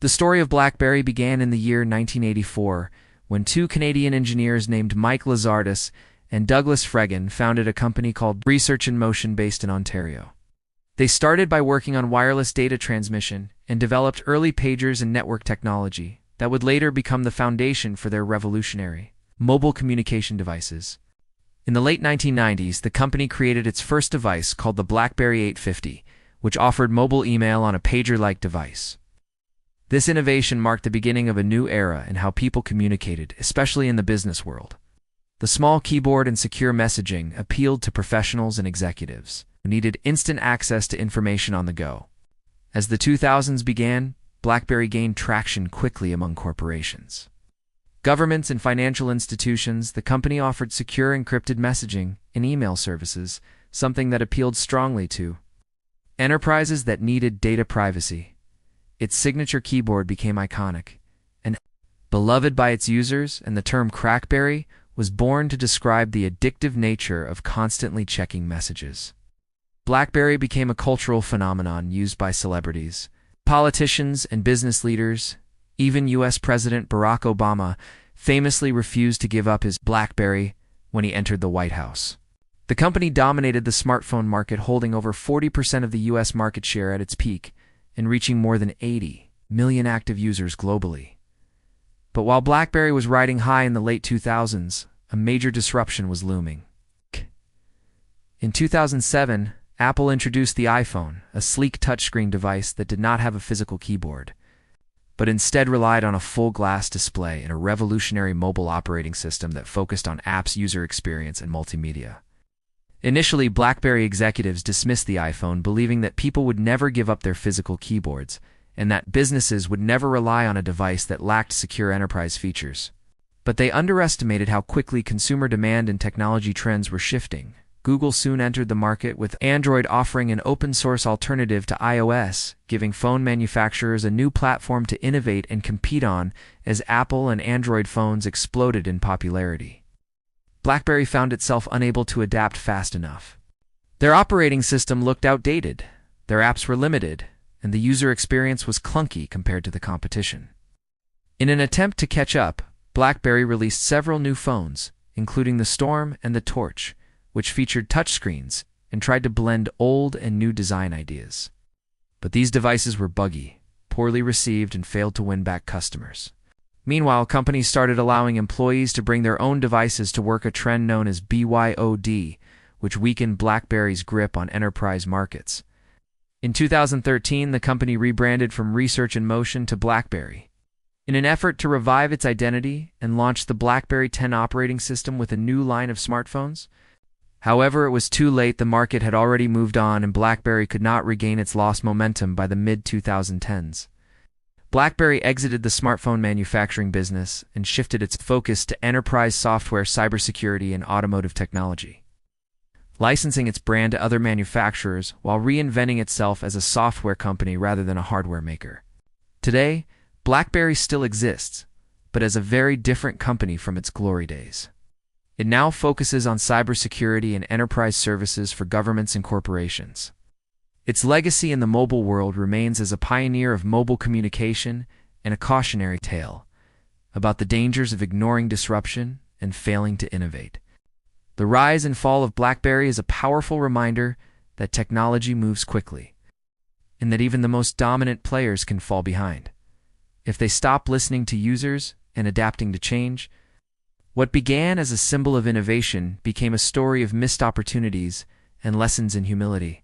The story of BlackBerry began in the year 1984, when two Canadian engineers named Mike Lazardis and Douglas Fregan founded a company called Research in Motion based in Ontario. They started by working on wireless data transmission and developed early pagers and network technology that would later become the foundation for their revolutionary mobile communication devices. In the late 1990s, the company created its first device called the BlackBerry 850, which offered mobile email on a pager-like device. This innovation marked the beginning of a new era in how people communicated, especially in the business world. The small keyboard and secure messaging appealed to professionals and executives who needed instant access to information on the go. As the 2000s began, BlackBerry gained traction quickly among corporations. Governments and financial institutions, the company offered secure encrypted messaging and email services, something that appealed strongly to enterprises that needed data privacy. Its signature keyboard became iconic and beloved by its users, and the term crackberry was born to describe the addictive nature of constantly checking messages. BlackBerry became a cultural phenomenon used by celebrities, politicians, and business leaders. Even U.S. President Barack Obama famously refused to give up his BlackBerry when he entered the White House. The company dominated the smartphone market, holding over 40% of the U.S. market share at its peak and reaching more than 80 million active users globally. But while BlackBerry was riding high in the late 2000s, a major disruption was looming. In 2007, Apple introduced the iPhone, a sleek touchscreen device that did not have a physical keyboard, but instead relied on a full glass display and a revolutionary mobile operating system that focused on apps, user experience, and multimedia. Initially, BlackBerry executives dismissed the iPhone, believing that people would never give up their physical keyboards and that businesses would never rely on a device that lacked secure enterprise features. But they underestimated how quickly consumer demand and technology trends were shifting. Google soon entered the market, with Android offering an open-source alternative to iOS, giving phone manufacturers a new platform to innovate and compete on as Apple and Android phones exploded in popularity. BlackBerry found itself unable to adapt fast enough. Their operating system looked outdated, their apps were limited, and the user experience was clunky compared to the competition. In an attempt to catch up, BlackBerry released several new phones, including the Storm and the Torch, which featured touchscreens and tried to blend old and new design ideas. But these devices were buggy, poorly received, and failed to win back customers. Meanwhile, companies started allowing employees to bring their own devices to work, a trend known as BYOD, which weakened BlackBerry's grip on enterprise markets. In 2013, the company rebranded from Research in Motion to BlackBerry in an effort to revive its identity and launch the BlackBerry 10 operating system with a new line of smartphones. However, it was too late. The market had already moved on, and BlackBerry could not regain its lost momentum by the mid-2010s. BlackBerry exited the smartphone manufacturing business and shifted its focus to enterprise software, cybersecurity, and automotive technology, licensing its brand to other manufacturers while reinventing itself as a software company rather than a hardware maker. Today, BlackBerry still exists, but as a very different company from its glory days. It now focuses on cybersecurity and enterprise services for governments and corporations. Its legacy in the mobile world remains as a pioneer of mobile communication and a cautionary tale about the dangers of ignoring disruption and failing to innovate. The rise and fall of BlackBerry is a powerful reminder that technology moves quickly, and that even the most dominant players can fall behind if they stop listening to users and adapting to change. What began as a symbol of innovation became a story of missed opportunities and lessons in humility.